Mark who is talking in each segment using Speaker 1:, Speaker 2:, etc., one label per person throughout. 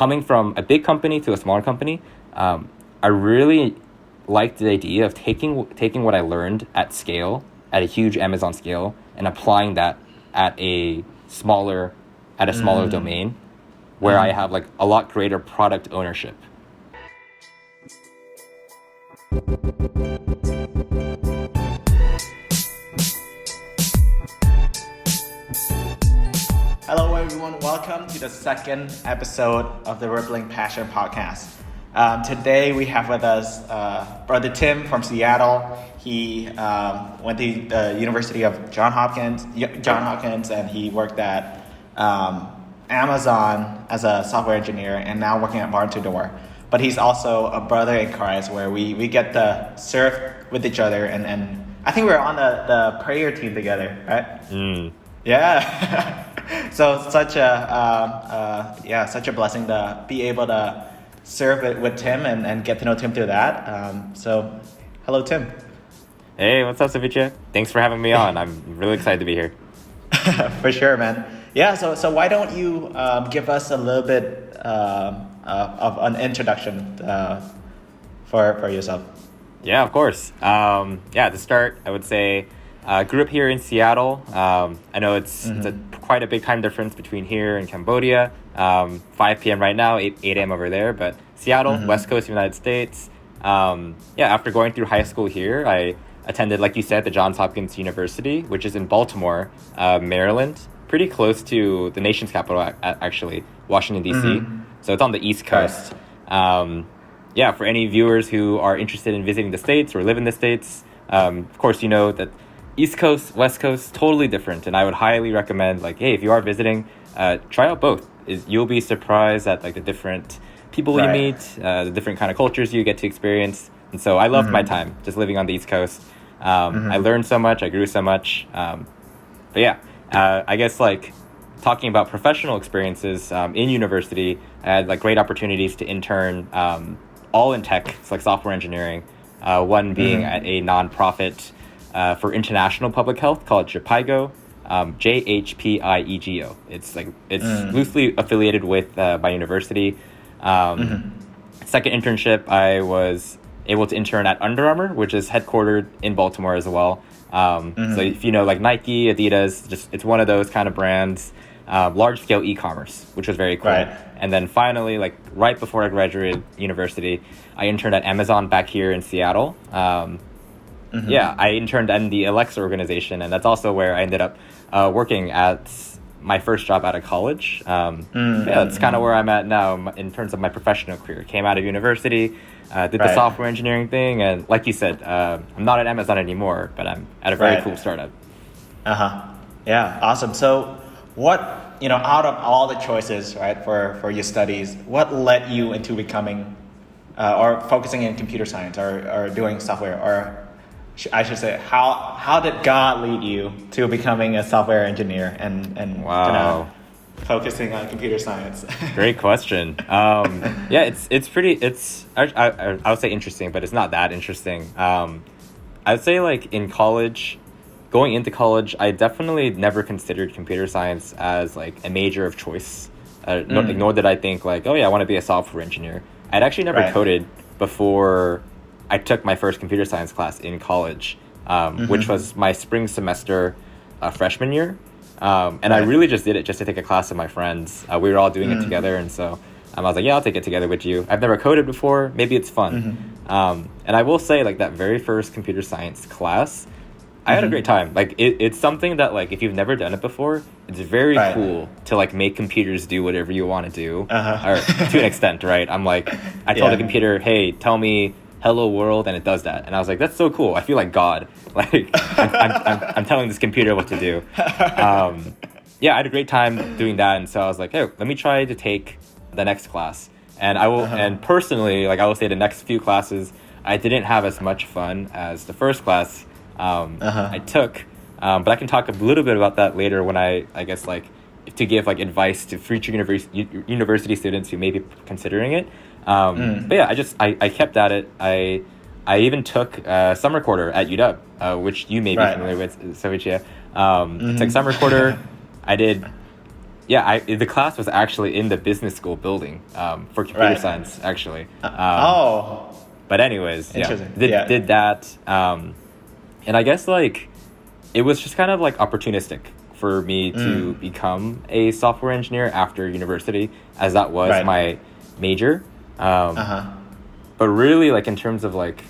Speaker 1: coming from a big company to a smaller company, I really liked the idea of taking what I learned at scale, at a huge Amazon scale, and applying that at a smaller domain where I have like a lot greater product ownership.
Speaker 2: Hello everyone, welcome to the second episode of the Rippling Passion Podcast. Today we have with us brother Tim from Seattle. He went to the University of Johns Hopkins, and he worked at Amazon as a software engineer and now working at BartheDoor. But he's also a brother in Christ where we get to serve with each other, and I think we're on the prayer team together, right? Yeah. So such a blessing to be able to serve it with Tim and get to know Tim through that. So hello, Tim.
Speaker 1: Hey, what's up, Ceviche? Thanks for having me on. I'm really excited to be here.
Speaker 2: For sure, man. Yeah, so why don't you give us a little bit of an introduction for yourself?
Speaker 1: Yeah, of course. To start, I would say grew up here in Seattle. I know it's quite a big time difference between here and Cambodia. 5 p.m. right now, 8 a.m. over there. But Seattle, West Coast of the United States. After going through high school here, I attended, like you said, the Johns Hopkins University, which is in Baltimore, Maryland, pretty close to the nation's capital, actually, Washington, D.C. So it's on the East Coast. For any viewers who are interested in visiting the States or live in the States, of course, you know that East Coast, West Coast, totally different. And I would highly recommend, if you are visiting, try out both. You'll be surprised at, the different people you meet, the different kind of cultures you get to experience. And so I loved my time just living on the East Coast. I learned so much. I grew so much. I guess, talking about professional experiences in university, I had, great opportunities to intern all in tech, so software engineering. One being at a nonprofit for international public health called JHPIGO, JHPIEGO. It's loosely affiliated with my university. Second internship, I was able to intern at Under Armour, which is headquartered in Baltimore as well. So if you know Nike, Adidas, it's one of those kind of brands, large scale e-commerce, which was very cool. Right. And then finally, right before I graduated university, I interned at Amazon back here in Seattle. I interned in the Alexa organization, and that's also where I ended up working at my first job out of college. That's kind of where I'm at now in terms of my professional career. Came out of university, did the software engineering thing, and like you said, I'm not at Amazon anymore, but I'm at a very cool startup.
Speaker 2: Yeah, awesome. So what, out of all the choices, right, for your studies, what led you into becoming or focusing in computer science or doing software, or I should say, how did God lead you to becoming a software engineer and focusing on computer science?
Speaker 1: Great question. It's pretty, I would say interesting, but it's not that interesting. I would say in college, going into college, I definitely never considered computer science as a major of choice. Nor did I think I want to be a software engineer. I'd actually never coded before I took my first computer science class in college, which was my spring semester freshman year. I really just did it just to take a class with my friends. We were all doing it together. And so I was like, I'll take it together with you. I've never coded before. Maybe it's fun. And I will say that very first computer science class, I had a great time. It's something that if you've never done it before, it's very cool to make computers do whatever you want to do, or to an extent, right? I told the computer, hey, tell me hello world, and it does that, and I was like, that's so cool. I feel like God. I'm telling this computer what to do. I had a great time doing that, and so I was like, hey, let me try to take the next class. And I will, and personally, I will say the next few classes, I didn't have as much fun as the first class I took, but I can talk a little bit about that later when I guess to give advice to future university students who may be considering it. I kept at it. I even took summer quarter at UW, which you may be familiar with, Ceviche. I took summer quarter. I did the class was actually in the business school building for computer science, actually. But anyways,
Speaker 2: Interesting.
Speaker 1: Did that. And I guess like it was just kind of like opportunistic for me to become a software engineer after university, as that was my major. But really, like in terms of like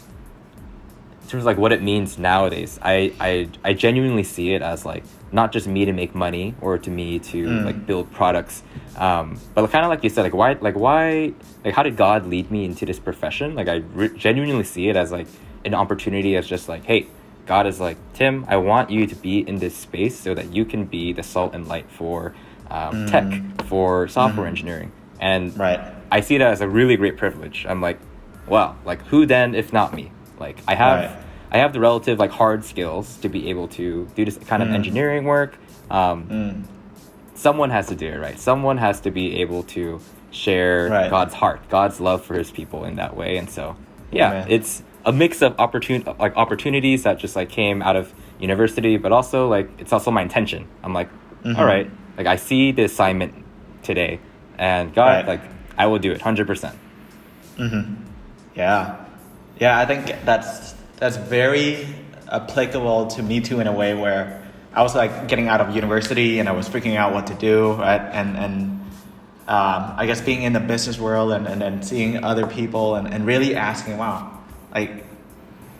Speaker 1: what it means nowadays, I genuinely see it as like not just me to make money or to me to like build products, but kind of like you said, why how did God lead me into this profession? Like I genuinely see it as like an opportunity, as just like, hey, God is like, Tim, I want you to be in this space so that you can be the salt and light for tech, for software engineering. And I see that as a really great privilege. I'm like, wow, like who then if not me? Like I have the relative like hard skills to be able to do this kind of engineering work. Someone has to do it, right? Someone has to be able to share God's heart, God's love for his people in that way. And so, it's a mix of opportunities that just like came out of university, but also like it's also my intention. I'm like, all right, like I see the assignment today, and God, like I will do it 100%.
Speaker 2: Yeah, I think that's very applicable to me too, in a way where I was like getting out of university and I was freaking out what to do, right? And I guess being in the business world and then seeing other people and really asking, wow, like,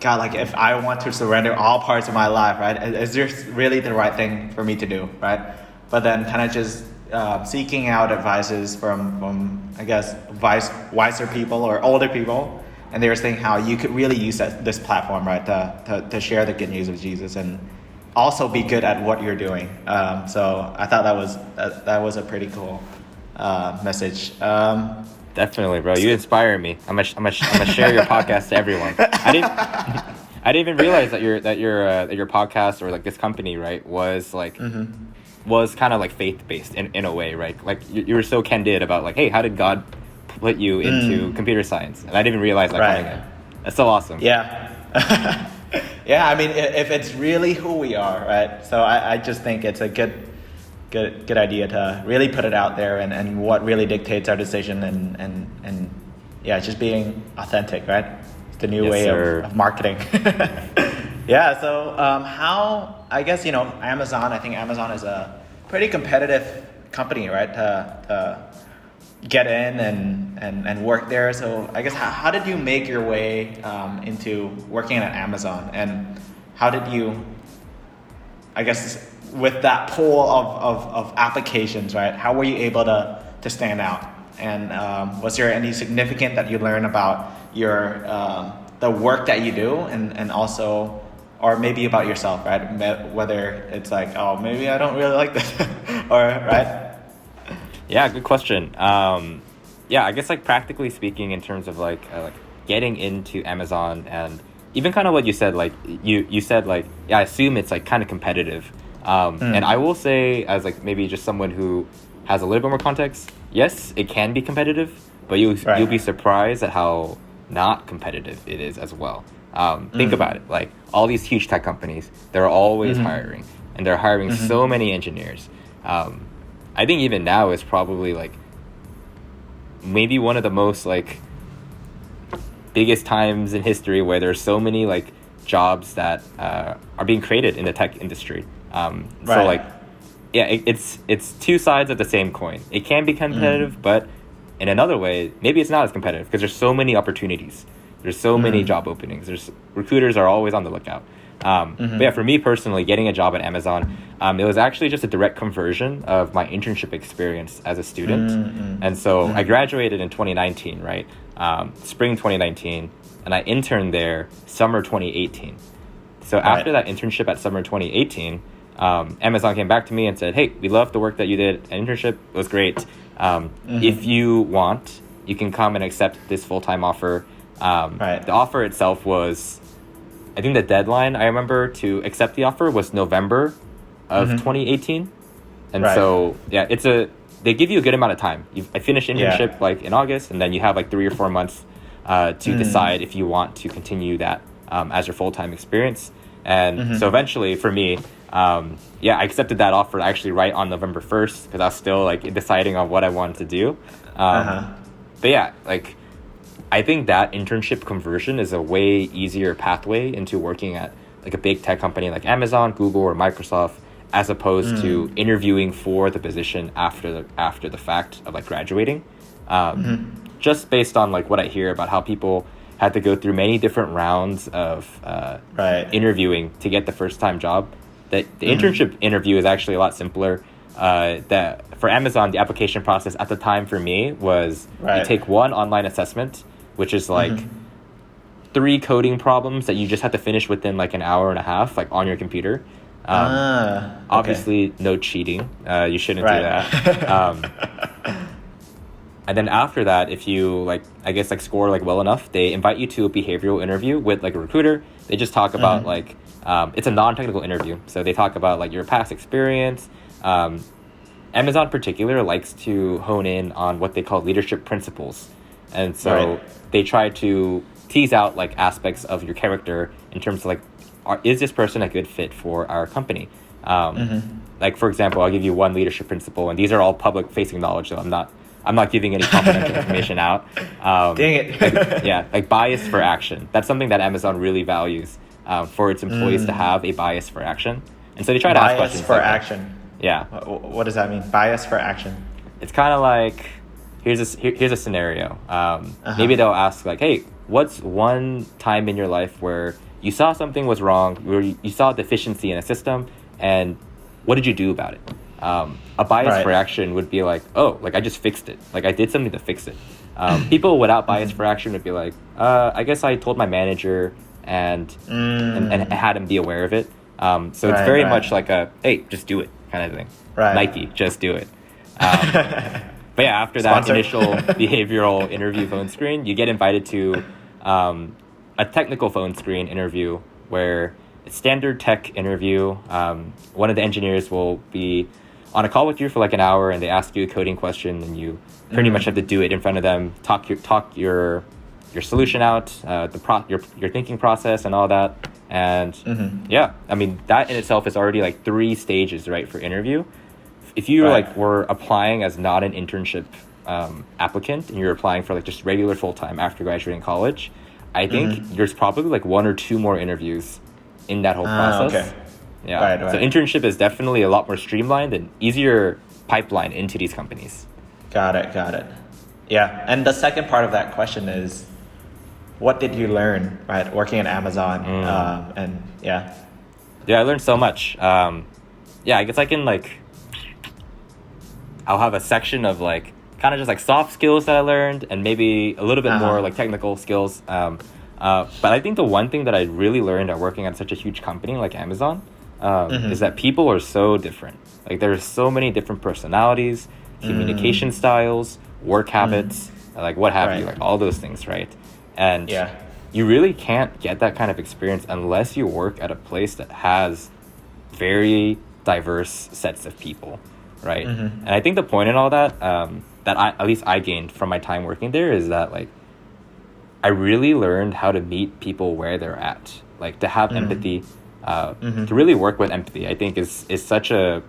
Speaker 2: God, like if I want to surrender all parts of my life, right? Is this really the right thing for me to do, right? But then kind of just seeking out advices from I guess wiser people or older people. And they were saying how you could really use this platform, right, to share the good news of Jesus and also be good at what you're doing. So I thought that was a pretty cool message.
Speaker 1: Definitely, bro. You inspire me. I'm gonna share your podcast to everyone. I didn't even realize that your podcast or like this company, right, was like was kind of like faith based in a way, right? Like you were so candid about like, hey, how did God put you into computer science? And I didn't even realize that coming in. That's so awesome.
Speaker 2: Yeah. Yeah, I mean, if it's really who we are, right? So I just think it's a good idea to really put it out there and what really dictates our decision and yeah, just being authentic, right? It's the new way of marketing. Yeah, so how, I guess, Amazon, I think Amazon is a pretty competitive company, right? To get in and work there. So I guess how did you make your way into working at Amazon, and how did you, I guess, with that pool of applications, right? How were you able to stand out? And was there any significant that you learned about your the work that you do, and also, or maybe about yourself, right? Whether it's like, oh, maybe I don't really like this, or right?
Speaker 1: Yeah, good question. Yeah, I guess like practically speaking, in terms of like getting into Amazon, and even kind of what you said, like you said like, yeah, I assume it's like kind of competitive. And I will say, as like maybe just someone who has a little bit more context, yes, it can be competitive, but you'll be surprised at how not competitive it is as well. Think about it, like all these huge tech companies, they're always hiring, and they're hiring so many engineers. I think even now is probably like maybe one of the most like biggest times in history where there's so many like jobs that are being created in the tech industry. So like, yeah, it's two sides of the same coin. It can be competitive, but in another way, maybe it's not as competitive because there's so many opportunities. There's so many job openings. Recruiters are always on the lookout. But yeah, for me personally, getting a job at Amazon, it was actually just a direct conversion of my internship experience as a student. And so I graduated in 2019, right? Spring 2019, and I interned there summer 2018. So after that internship at summer 2018, Amazon came back to me and said, hey, we love the work that you did. An internship was great. If you want, you can come and accept this full-time offer. The offer itself was, I think the deadline I remember to accept the offer was November of 2018. And so, yeah, they give you a good amount of time. I finished internship like in August, and then you have like 3 or 4 months to decide if you want to continue that as your full-time experience. And so eventually for me, yeah, I accepted that offer actually right on November 1st because I was still like deciding on what I wanted to do. But yeah, like I think that internship conversion is a way easier pathway into working at like a big tech company like Amazon, Google, or Microsoft, as opposed to interviewing for the position after the fact of like graduating. Just based on like what I hear about how people had to go through many different rounds of interviewing to get the first time job. That the internship interview is actually a lot simpler. That for Amazon, the application process at the time for me was you take one online assessment, which is like 3 coding problems that you just have to finish within like an hour and a half, like on your computer. Obviously, no cheating. You shouldn't do that. And then after that, if you like, I guess like score like well enough, they invite you to a behavioral interview with like a recruiter. They just talk about like, it's a non-technical interview. So they talk about like your past experience. Amazon in particular likes to hone in on what they call leadership principles. And so they try to tease out like aspects of your character in terms of like, is this person a good fit for our company? Like, for example, I'll give you one leadership principle, and these are all public facing knowledge, so I'm not giving any confidential information out.
Speaker 2: Dang it.
Speaker 1: Like bias for action. That's something that Amazon really values for its employees to have a bias for action. And so they try to ask questions.
Speaker 2: Bias for
Speaker 1: like
Speaker 2: action.
Speaker 1: That. Yeah.
Speaker 2: What does that mean? Bias for action.
Speaker 1: It's kind of like, here's a scenario. Maybe they'll ask like, hey, what's one time in your life where you saw something was wrong, where you saw a deficiency in a system, and what did you do about it? A bias for action would be like, oh, like I just fixed it. Like I did something to fix it. People without bias for action would be like, I guess I told my manager and had him be aware of it. So it's very much like a, hey, just do it kind of thing. Nike, just do it. But yeah, after that initial behavioral interview phone screen, you get invited to a technical phone screen interview where it's standard tech interview. One of the engineers will be on a call with you for like an hour, and they ask you a coding question, and you pretty much have to do it in front of them, talk your solution out, your thinking process and all that. And yeah, I mean, that in itself is already like 3 stages, right, for interview. If you like were applying as not an internship applicant, and you're applying for like just regular full-time after graduating college, I think there's probably like 1 or 2 more interviews in that whole process.
Speaker 2: Okay.
Speaker 1: Yeah. So internship is definitely a lot more streamlined and easier pipeline into these companies.
Speaker 2: Got it. Yeah. And the second part of that question is, what did you learn, right, working at Amazon? And yeah,
Speaker 1: I learned so much. Yeah, I guess I can like, I'll have a section of like kind of just like soft skills that I learned, and maybe a little bit more like technical skills. But I think the one thing that I really learned at working at such a huge company like Amazon is that people are so different. Like there's so many different personalities, communication styles, work habits, like what have you, like all those things, right? And you really can't get that kind of experience unless you work at a place that has very diverse sets of people, right? And I think the point in all that, at least I gained from my time working there, is that like I really learned how to meet people where they're at, like to have empathy, to really work with empathy. I think is such a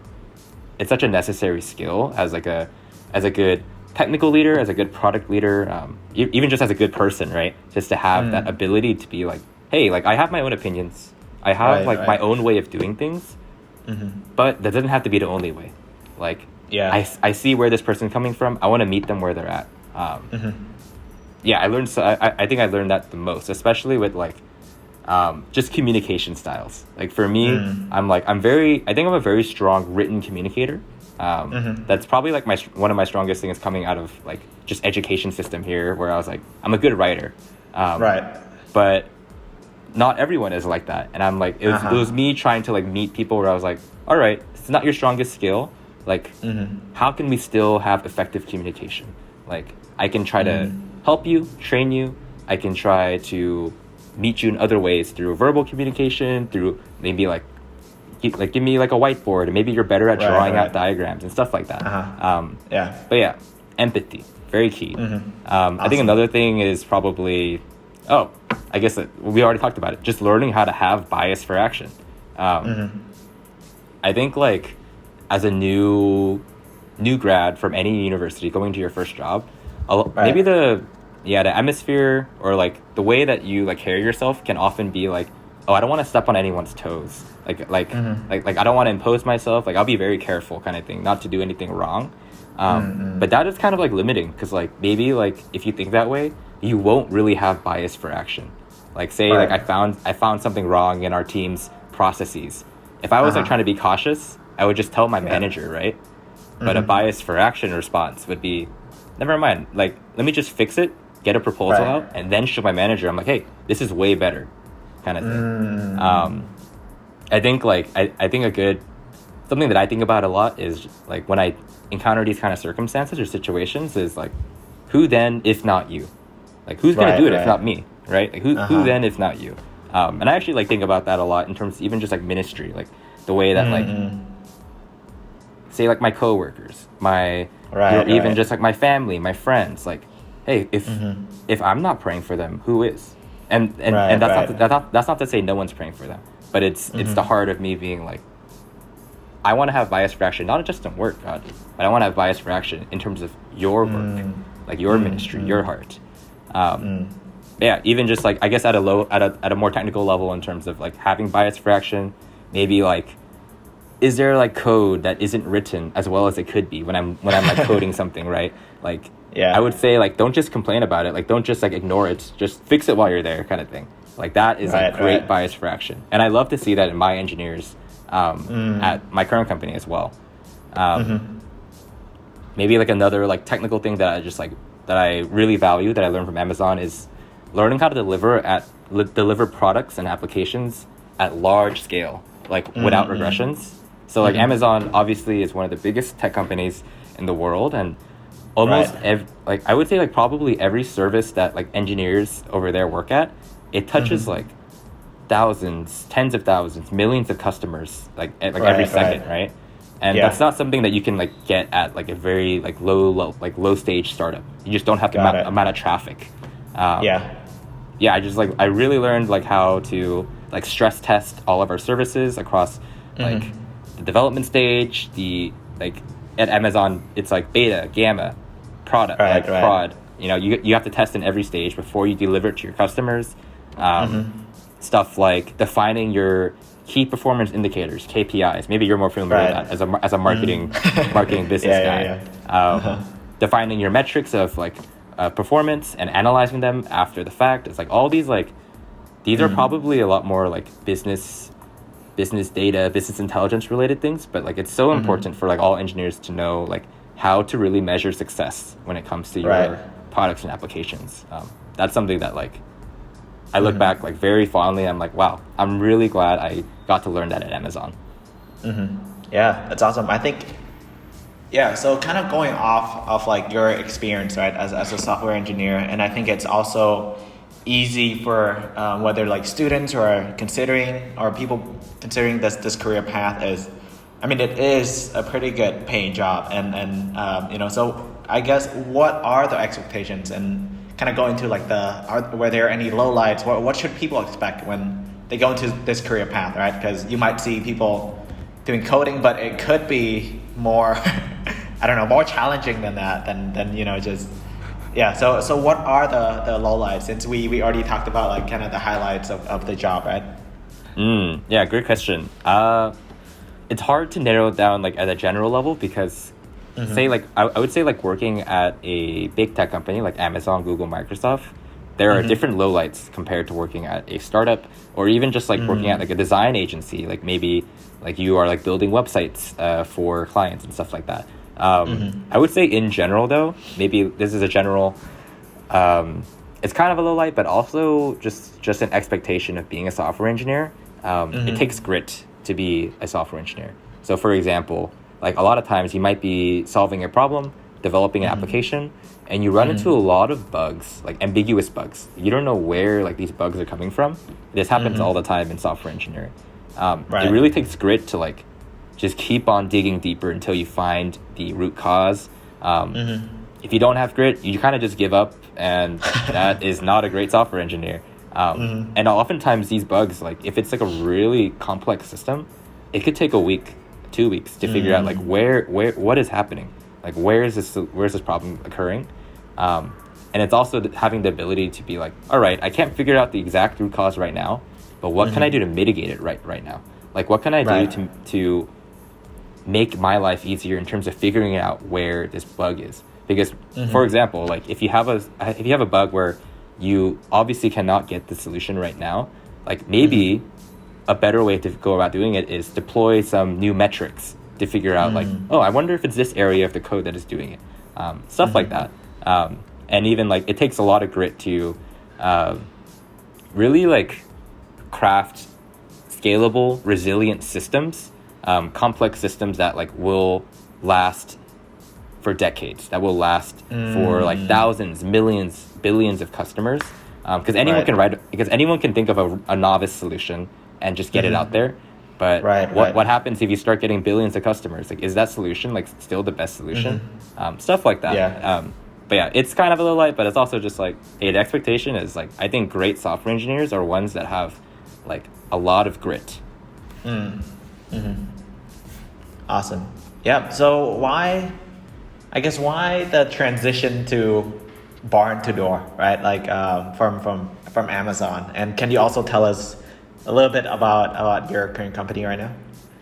Speaker 1: necessary skill as a good technical leader, as a good product leader, even just as a good person, right? Just to have that ability to be like, hey, like I have my own opinions, I have my own way of doing things, but that doesn't have to be the only way. Like, I see where this person's coming from. I want to meet them where they're at. Yeah, I learned. So I think I learned that the most, especially with like, just communication styles. Like for me, I think I'm a very strong written communicator. That's probably like one of my strongest things coming out of like just education system here, where I was like, I'm a good writer. But not everyone is like that. And I'm like, it was me trying to like meet people where I was like, all right, it's not your strongest skill. Like, how can we still have effective communication? Like, I can try to help you, train you. I can try to meet you in other ways through verbal communication, through maybe like give me like a whiteboard, and maybe you're better at drawing out diagrams and stuff like that. But yeah, empathy, very key. Awesome. I think another thing is probably, I guess we already talked about it, just learning how to have bias for action. I think like as a new grad from any university going to your first job, maybe the atmosphere or like the way that you like carry yourself can often be like, oh, I don't want to step on anyone's toes. Like I don't want to impose myself. Like I'll be very careful kind of thing, not to do anything wrong. But that is kind of like limiting because like maybe like if you think that way, you won't really have bias for action. Like say like I found something wrong in our team's processes. If I was like trying to be cautious, I would just tell my manager, right? But a bias for action response would be, never mind. Like let me just fix it, get a proposal out, and then show my manager. I'm like, hey, this is way better, kind of thing. I think like I think something that I think about a lot is like when I encounter these kind of circumstances or situations is like, who then if not you? Like who's gonna do it if not me, right? Like who then if not you? And I actually like think about that a lot in terms of even just like ministry, like the way that like say like my coworkers, even just like my family, my friends, like, hey, if I'm not praying for them, who is? And that's not to say no one's praying for them, but it's the heart of me being like, I want to have bias for action, not just in work, God, but I want to have bias for action in terms of your work, like your ministry, your heart. Yeah, even just like I guess at a more technical level in terms of like having bias for action, maybe like, is there like code that isn't written as well as it could be when I'm like coding something, right? Like I would say like don't just complain about it, like don't just like ignore it, just fix it while you're there, kind of thing. Like that is like great bias for action, and I love to see that in my engineers at my current company as well. Maybe like another like technical thing that I really value that I learned from Amazon is learning how to deliver products and applications at large scale, like without regressions. So like Amazon obviously is one of the biggest tech companies in the world, and almost like I would say like probably every service that like engineers over there work at, it touches like thousands, tens of thousands, millions of customers like every second, right? And that's not something that you can like get at like a very like low stage startup. You just don't have the amount of traffic. I really learned like how to like stress test all of our services across like the development stage, the like at Amazon it's like beta, gamma, product, prod. You know, you have to test in every stage before you deliver it to your customers. Stuff like defining your key performance indicators, KPIs. Maybe you're more familiar with that as a marketing business guy. Defining your metrics of like performance and analyzing them after the fact. It's like all these like these are probably a lot more like business data, business intelligence related things, but like it's so important for like all engineers to know like how to really measure success when it comes to your products and applications. That's something that like I look back like very fondly. I'm like, wow, I'm really glad I got to learn that at Amazon.
Speaker 2: Yeah, that's awesome. I think, so kind of going off of like your experience, right, as a software engineer, and I think it's also easy for whether like students or people considering this career path is, I mean, it is a pretty good paying job, and you know, so I guess what are the expectations and kind of go into like were there any lowlights? What should people expect when they go into this career path, right? Because you might see people doing coding, but it could be more, I don't know, more challenging than that, than you know, just, So what are the lowlights? Since we already talked about like kind of the highlights of the job, right?
Speaker 1: Yeah, great question. It's hard to narrow it down like at a general level because say like I would say like working at a big tech company like Amazon, Google, Microsoft, there are different lowlights compared to working at a startup or even just like working at like a design agency, like maybe like you are like building websites for clients and stuff like that. I would say in general though, maybe this is a general it's kind of a low light, but also just an expectation of being a software engineer. It takes grit to be a software engineer. So for example, like a lot of times you might be solving a problem, developing an application, and you run into a lot of bugs, like ambiguous bugs. You don't know where like these bugs are coming from. This happens all the time in software engineering. It really takes grit to like just keep on digging deeper until you find the root cause. If you don't have grit, you kind of just give up, and that is not a great software engineer. And oftentimes these bugs, like if it's like a really complex system, it could take a week 2 weeks to figure out like where what is happening, like where's this problem occurring, and it's also having the ability to be like, all right, I can't figure out the exact root cause right now, but what can I do to mitigate it right now? Like what can I do to make my life easier in terms of figuring out where this bug is? Because for example, like if you have a bug where you obviously cannot get the solution right now, like maybe a better way to go about doing it is deploy some new metrics to figure out like, oh, I wonder if it's this area of the code that is doing it. Stuff like that. And even like it takes a lot of grit to really like craft scalable, resilient systems, complex systems that like will last for decades, that will last for like thousands, millions, billions of customers. Because anyone can think of a novice solution and just get it out there. But what happens if you start getting billions of customers? Like, is that solution like still the best solution? Stuff like that.
Speaker 2: Yeah.
Speaker 1: But yeah, it's kind of a little light, but it's also just like, hey, the expectation is like, I think great software engineers are ones that have like a lot of grit.
Speaker 2: Awesome. Yeah. So why the transition to barn to door, right? Like from Amazon. And can you also tell us a little bit about your current company right now?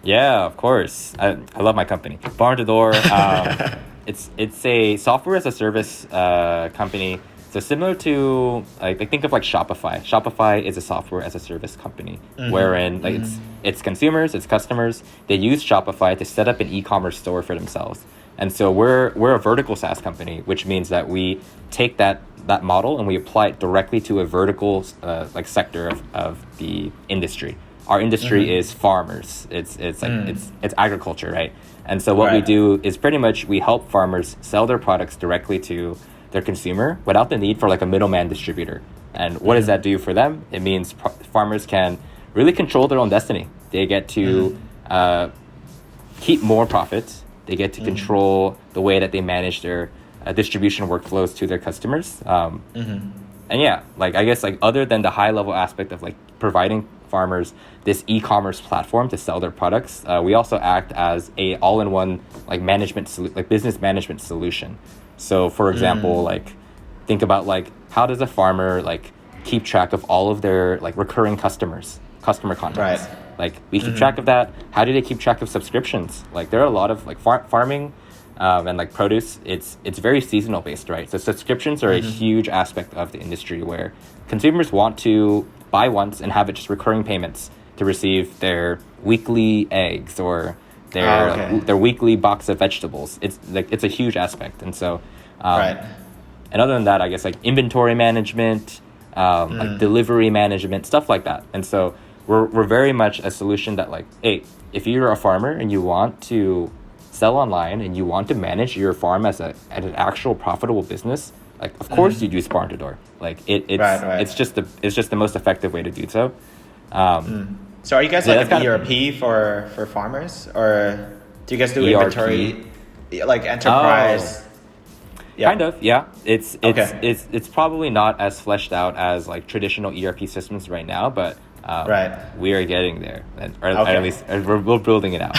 Speaker 1: Yeah, of course. I love my company. BartheDoor. It's a software as a service company. So similar to like think of like Shopify. Shopify is a software as a service company wherein like it's consumers, it's customers. They use Shopify to set up an e-commerce store for themselves. And so we're a vertical SaaS company, which means that we take that model and we apply it directly to a vertical like sector of the industry. Our industry is farmers. It's agriculture, right? And so what we do is pretty much we help farmers sell their products directly to their consumer without the need for like a middleman distributor. And what does that do for them? It means farmers can really control their own destiny. They get to keep more profits. They get to control the way that they manage their distribution workflows to their customers. And yeah, like I guess like other than the high level aspect of like providing farmers this e-commerce platform to sell their products, we also act as a all-in-one like business management solution. So for example, like think about like how does a farmer like keep track of all of their like recurring customer contacts? Like we keep track of that. How do they keep track of subscriptions? Like there are a lot of like farming and like produce. It's very seasonal based, right? So subscriptions are a huge aspect of the industry where consumers want to buy once and have it just recurring payments to receive their weekly eggs or their weekly box of vegetables. It's a huge aspect. And so and other than that, I guess like inventory management, like delivery management, stuff like that. And so we're very much a solution that like, hey, if you're a farmer and you want to sell online and you want to manage your farm as an actual profitable business, like of course you'd use BartheDoor. Like it's just the most effective way to do so.
Speaker 2: So are you guys like an ERP for farmers, or do you guys do inventory like enterprise?
Speaker 1: Kind of, yeah. It's probably not as fleshed out as like traditional ERP systems right now, but we are getting there, or at least we're building it out.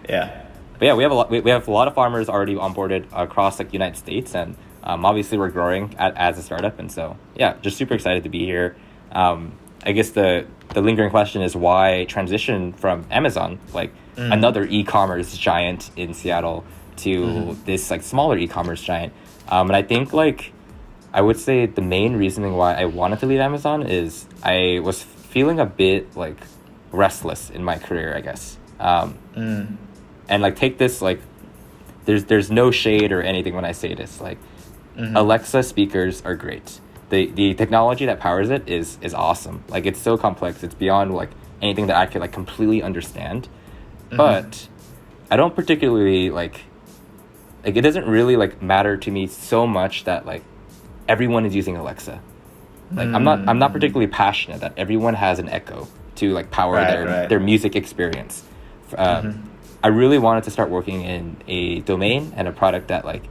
Speaker 1: But yeah, we have a lot of farmers already onboarded across like the United States, and obviously we're growing as a startup, and so yeah, just super excited to be here. I guess the lingering question is why transition from Amazon, like another e-commerce giant in Seattle, to this like smaller e-commerce giant. And I think like I would say the main reasoning why I wanted to leave Amazon is I was feeling a bit like restless in my career, I guess. And like take this like there's no shade or anything when I say this. Like Alexa speakers are great. The technology that powers it is awesome. Like it's so complex. It's beyond like anything that I could like completely understand. But I don't particularly like it doesn't really like matter to me so much that like everyone is using Alexa. Like I'm not particularly passionate that everyone has an Echo to like power their music experience. I really wanted to start working in a domain and a product that like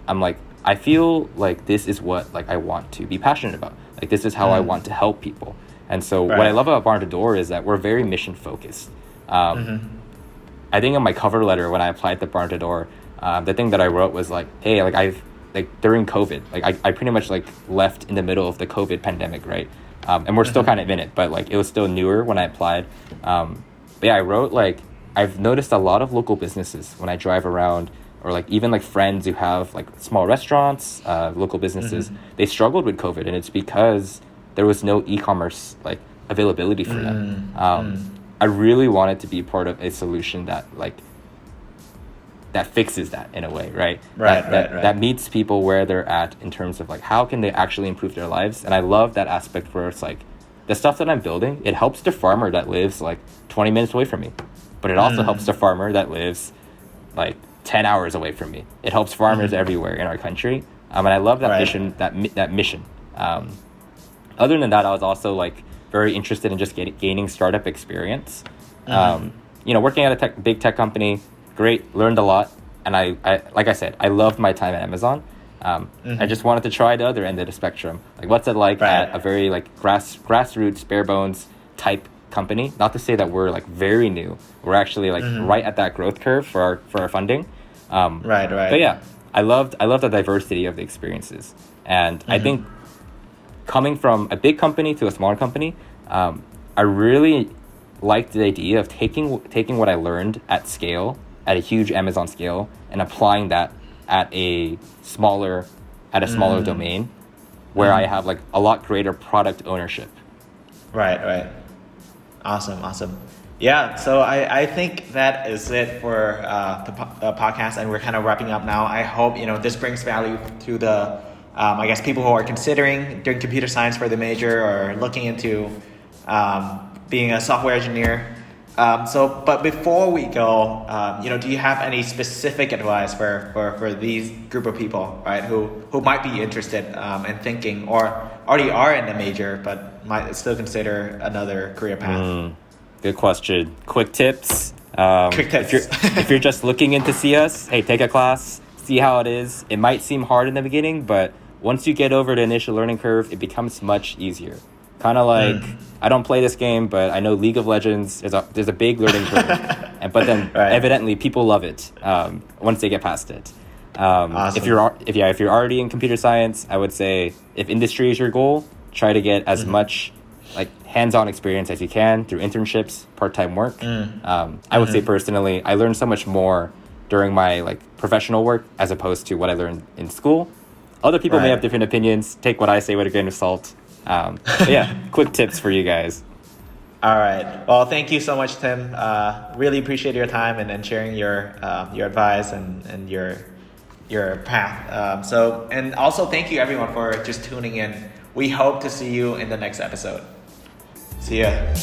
Speaker 1: I'm like I feel like this is what like I want to be passionate about. Like this is how I want to help people. And so what I love about BartheDoor is that we're very mission focused. I think on my cover letter when I applied to BartheDoor, the thing that I wrote was like, hey, like I've like during COVID, like I pretty much like left in the middle of the COVID pandemic, right? And we're still kind of in it, but like it was still newer when I applied. But yeah, I wrote like I've noticed a lot of local businesses when I drive around, or like even like friends who have like small restaurants, local businesses, they struggled with COVID, and it's because there was no e-commerce like availability for them. I really wanted to be part of a solution that like that fixes that in a way, right? That meets people where they're at in terms of like how can they actually improve their lives. And I love that aspect where it's like the stuff that I'm building, it helps the farmer that lives like 20 minutes away from me, but it also helps the farmer that lives like 10 hours away from me. It helps farmers everywhere in our country. And I love that mission, that mission. Other than that, I was also like very interested in just gaining startup experience. You know, working at a big tech company, great, learned a lot. And I like I said, I loved my time at Amazon. I just wanted to try the other end of the spectrum. Like what's it like at a very like grassroots, bare bones type company? Not to say that we're like very new. We're actually like right at that growth curve for our funding. But yeah, I loved the diversity of the experiences. And I think coming from a big company to a smaller company, I really liked the idea of taking what I learned at scale, at a huge Amazon scale, and applying that at a smaller domain where I have like a lot greater product ownership.
Speaker 2: Right. Awesome. Yeah, so I think that is it for the podcast, and we're kind of wrapping up now. I hope, you know, this brings value to the, I guess, people who are considering doing computer science for the major or looking into being a software engineer. But before we go, you know, do you have any specific advice for these group of people, right, who might be interested in thinking or already are in the major but might still consider another career path?
Speaker 1: Good question. Quick tips. If you're just looking in to see us, hey, take a class, see how it is. It might seem hard in the beginning, but once you get over the initial learning curve, it becomes much easier. Kind of like, I don't play this game, but I know League of Legends, there's a big learning curve. But then evidently people love it once they get past it.
Speaker 2: Awesome.
Speaker 1: If you're already in computer science, I would say if industry is your goal, try to get as much like hands-on experience as you can through internships, part-time work. I would say personally, I learned so much more during my like professional work as opposed to what I learned in school. Other people may have different opinions. Take what I say with a grain of salt. But yeah, quick tips for you guys.
Speaker 2: All right. Well, thank you so much, Tim. Really appreciate your time and sharing your advice and your path. And also thank you everyone for just tuning in. We hope to see you in the next episode. See ya.